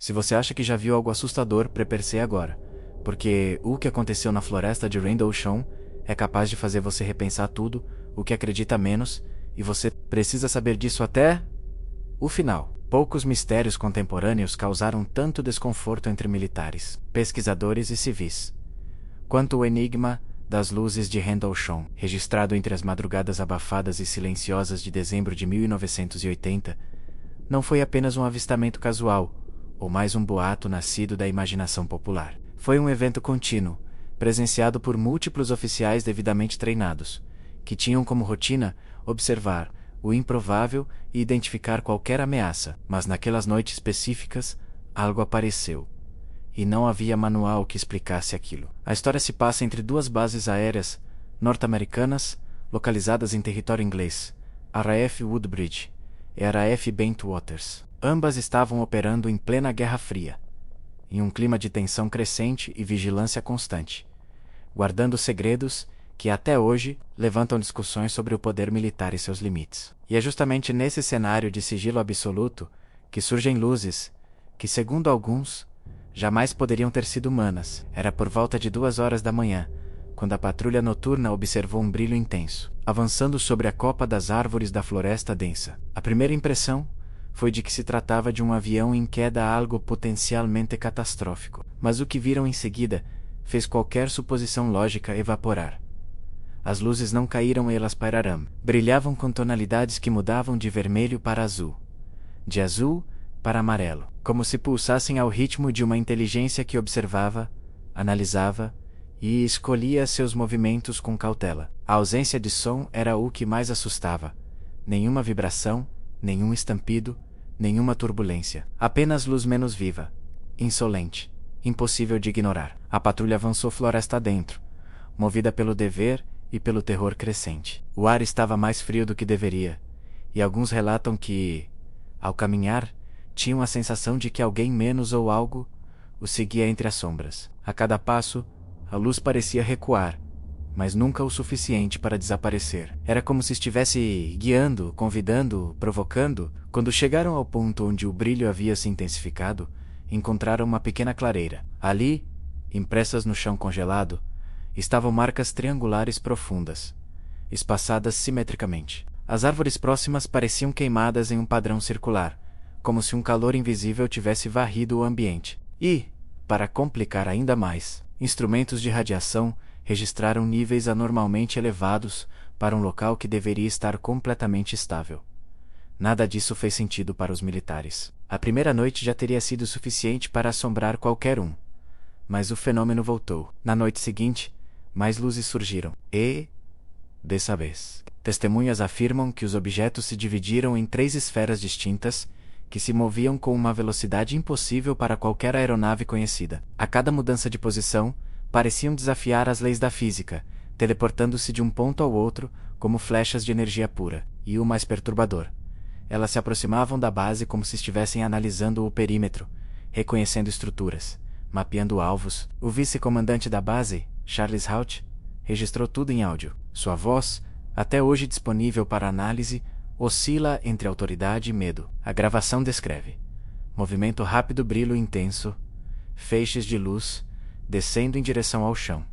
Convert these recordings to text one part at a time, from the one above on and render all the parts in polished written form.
Se você acha que já viu algo assustador, prepare-se agora, porque o que aconteceu na floresta de Rendlesham é capaz de fazer você repensar tudo o que acredita menos, e você precisa saber disso até o final. Poucos mistérios contemporâneos causaram tanto desconforto entre militares, pesquisadores e civis, quanto o enigma das luzes de Rendlesham, registrado entre as madrugadas abafadas e silenciosas de dezembro de 1980, não foi apenas um avistamento casual, ou mais um boato nascido da imaginação popular. Foi um evento contínuo, presenciado por múltiplos oficiais devidamente treinados, que tinham como rotina observar o improvável e identificar qualquer ameaça, mas naquelas noites específicas, algo apareceu. E não havia manual que explicasse aquilo. A história se passa entre duas bases aéreas norte-americanas, localizadas em território inglês, a RAF Woodbridge e a RAF Bentwaters. Ambas estavam operando em plena Guerra Fria, em um clima de tensão crescente e vigilância constante, guardando segredos que até hoje levantam discussões sobre o poder militar e seus limites. E é justamente nesse cenário de sigilo absoluto que surgem luzes que, segundo alguns, jamais poderiam ter sido humanas. Era por volta de 2 horas da manhã, quando a patrulha noturna observou um brilho intenso, avançando sobre a copa das árvores da floresta densa. A primeira impressão foi de que se tratava de um avião em queda, algo potencialmente catastrófico. Mas o que viram em seguida fez qualquer suposição lógica evaporar. As luzes não caíram, elas pairaram. Brilhavam com tonalidades que mudavam de vermelho para azul, de azul para amarelo, como se pulsassem ao ritmo de uma inteligência que observava, analisava e escolhia seus movimentos com cautela. A ausência de som era o que mais assustava. Nenhuma vibração, nenhum estampido, nenhuma turbulência. Apenas luz menos viva, insolente, impossível de ignorar. A patrulha avançou floresta adentro, movida pelo dever e pelo terror crescente. O ar estava mais frio do que deveria, e alguns relatam que, ao caminhar, tinham a sensação de que alguém menos ou algo o seguia entre as sombras. A cada passo, a luz parecia recuar, mas nunca o suficiente para desaparecer. Era como se estivesse guiando, convidando, provocando. Quando chegaram ao ponto onde o brilho havia se intensificado, encontraram uma pequena clareira. Ali, impressas no chão congelado, estavam marcas triangulares profundas, espaçadas simetricamente. As árvores próximas pareciam queimadas em um padrão circular, como se um calor invisível tivesse varrido o ambiente. E, para complicar ainda mais, instrumentos de radiação registraram níveis anormalmente elevados para um local que deveria estar completamente estável. Nada disso fez sentido para os militares. A primeira noite já teria sido suficiente para assombrar qualquer um. Mas o fenômeno voltou. Na noite seguinte, mais luzes surgiram. E, dessa vez, testemunhas afirmam que os objetos se dividiram em 3 esferas distintas, que se moviam com uma velocidade impossível para qualquer aeronave conhecida. A cada mudança de posição, pareciam desafiar as leis da física, teleportando-se de um ponto ao outro, como flechas de energia pura. E o mais perturbador, elas se aproximavam da base como se estivessem analisando o perímetro, reconhecendo estruturas, mapeando alvos. O vice-comandante da base, Charles Haut, registrou tudo em áudio. Sua voz, até hoje disponível para análise, oscila entre autoridade e medo. A gravação descreve movimento rápido, brilho intenso, feixes de luz, descendo em direção ao chão,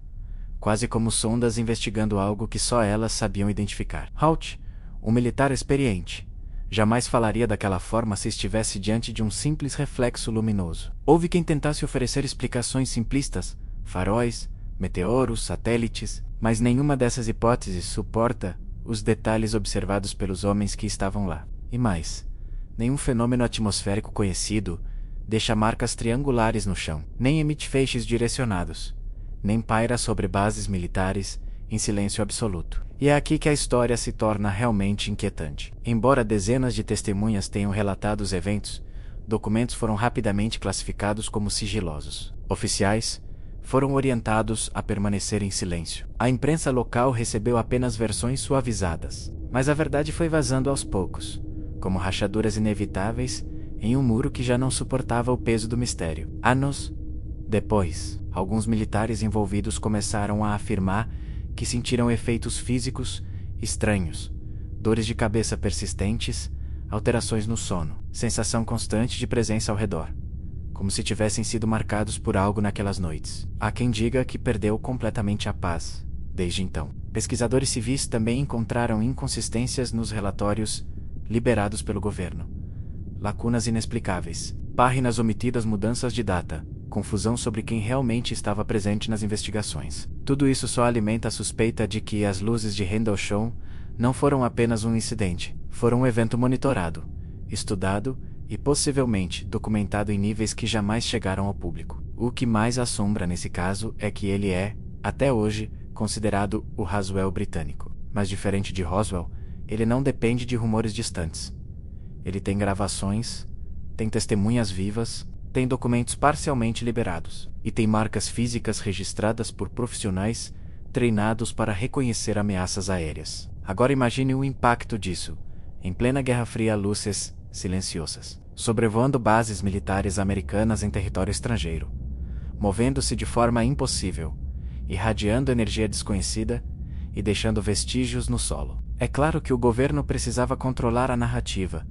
quase como sondas investigando algo que só elas sabiam identificar. Haut, um militar experiente, jamais falaria daquela forma se estivesse diante de um simples reflexo luminoso. Houve quem tentasse oferecer explicações simplistas, faróis, meteoros, satélites, mas nenhuma dessas hipóteses suporta os detalhes observados pelos homens que estavam lá. E mais, nenhum fenômeno atmosférico conhecido deixa marcas triangulares no chão, nem emite feixes direcionados, nem paira sobre bases militares em silêncio absoluto. E é aqui que a história se torna realmente inquietante. Embora dezenas de testemunhas tenham relatado os eventos, documentos foram rapidamente classificados como sigilosos. Oficiais foram orientados a permanecer em silêncio. A imprensa local recebeu apenas versões suavizadas, mas a verdade foi vazando aos poucos, como rachaduras inevitáveis em um muro que já não suportava o peso do mistério. Anos depois, alguns militares envolvidos começaram a afirmar que sentiram efeitos físicos estranhos, dores de cabeça persistentes, alterações no sono, sensação constante de presença ao redor, como se tivessem sido marcados por algo naquelas noites. Há quem diga que perdeu completamente a paz desde então. Pesquisadores civis também encontraram inconsistências nos relatórios liberados pelo governo. Lacunas inexplicáveis, páginas omitidas, mudanças de data, confusão sobre quem realmente estava presente nas investigações. Tudo isso só alimenta a suspeita de que as luzes de Rendlesham não foram apenas um incidente, foram um evento monitorado, estudado e possivelmente documentado em níveis que jamais chegaram ao público. O que mais assombra nesse caso é que ele é, até hoje, considerado o Roswell britânico. Mas diferente de Roswell, ele não depende de rumores distantes. Ele tem gravações, tem testemunhas vivas, tem documentos parcialmente liberados, e tem marcas físicas registradas por profissionais treinados para reconhecer ameaças aéreas. Agora imagine o impacto disso, em plena Guerra Fria, luzes silenciosas, sobrevoando bases militares americanas em território estrangeiro, movendo-se de forma impossível, irradiando energia desconhecida e deixando vestígios no solo. É claro que o governo precisava controlar a narrativa.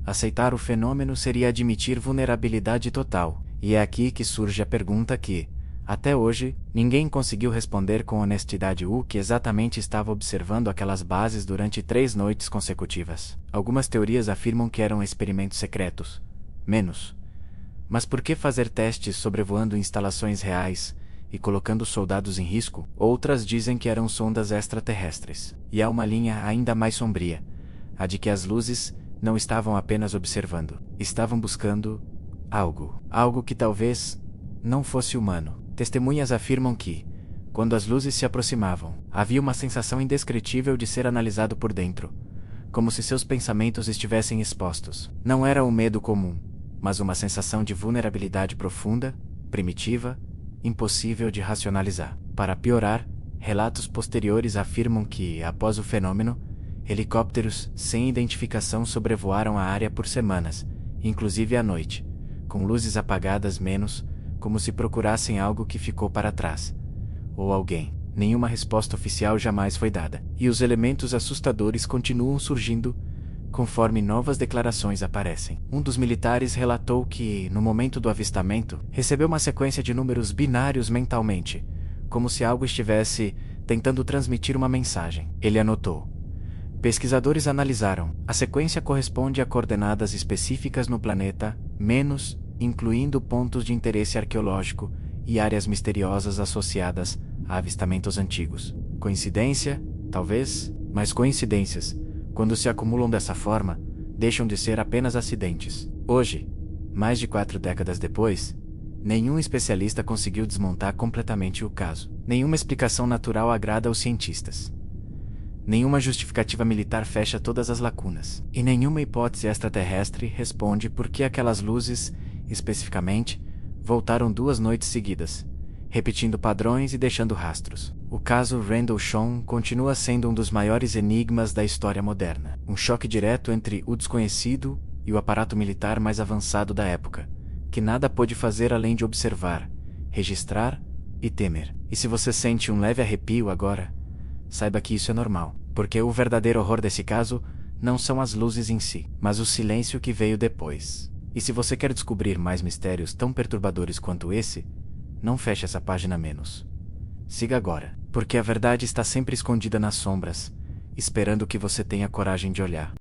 Aceitar o fenômeno seria admitir vulnerabilidade total, e é aqui que surge a pergunta que, até hoje, ninguém conseguiu responder com honestidade: o que exatamente estava observando aquelas bases durante 3 noites consecutivas. Algumas teorias afirmam que eram experimentos secretos. Menos. Mas por que fazer testes sobrevoando instalações reais e colocando soldados em risco? Outras dizem que eram sondas extraterrestres. E há uma linha ainda mais sombria, a de que as luzes não estavam apenas observando, estavam buscando algo que talvez não fosse humano. Testemunhas afirmam que, quando as luzes se aproximavam, havia uma sensação indescritível de ser analisado por dentro, como se seus pensamentos estivessem expostos. Não era um medo comum, mas uma sensação de vulnerabilidade profunda, primitiva, impossível de racionalizar. Para piorar, relatos posteriores afirmam que, após o fenômeno, helicópteros sem identificação sobrevoaram a área por semanas, inclusive à noite, com luzes apagadas, menos, como se procurassem algo que ficou para trás. Ou alguém. Nenhuma resposta oficial jamais foi dada. E os elementos assustadores continuam surgindo conforme novas declarações aparecem. Um dos militares relatou que, no momento do avistamento, recebeu uma sequência de números binários mentalmente, como se algo estivesse tentando transmitir uma mensagem. Ele anotou: pesquisadores analisaram. A sequência corresponde a coordenadas específicas no planeta, menos, incluindo pontos de interesse arqueológico e áreas misteriosas associadas a avistamentos antigos. Coincidência? Talvez, mas coincidências, quando se acumulam dessa forma, deixam de ser apenas acidentes. Hoje, mais de 4 décadas depois, nenhum especialista conseguiu desmontar completamente o caso. Nenhuma explicação natural agrada aos cientistas. Nenhuma justificativa militar fecha todas as lacunas. E nenhuma hipótese extraterrestre responde por que aquelas luzes, especificamente, voltaram 2 noites seguidas, repetindo padrões e deixando rastros. O caso Rendlesham continua sendo um dos maiores enigmas da história moderna. Um choque direto entre o desconhecido e o aparato militar mais avançado da época, que nada pôde fazer além de observar, registrar e temer. E se você sente um leve arrepio agora, saiba que isso é normal, porque o verdadeiro horror desse caso não são as luzes em si, mas o silêncio que veio depois. E se você quer descobrir mais mistérios tão perturbadores quanto esse, não feche essa página menos. Siga agora, porque a verdade está sempre escondida nas sombras, esperando que você tenha coragem de olhar.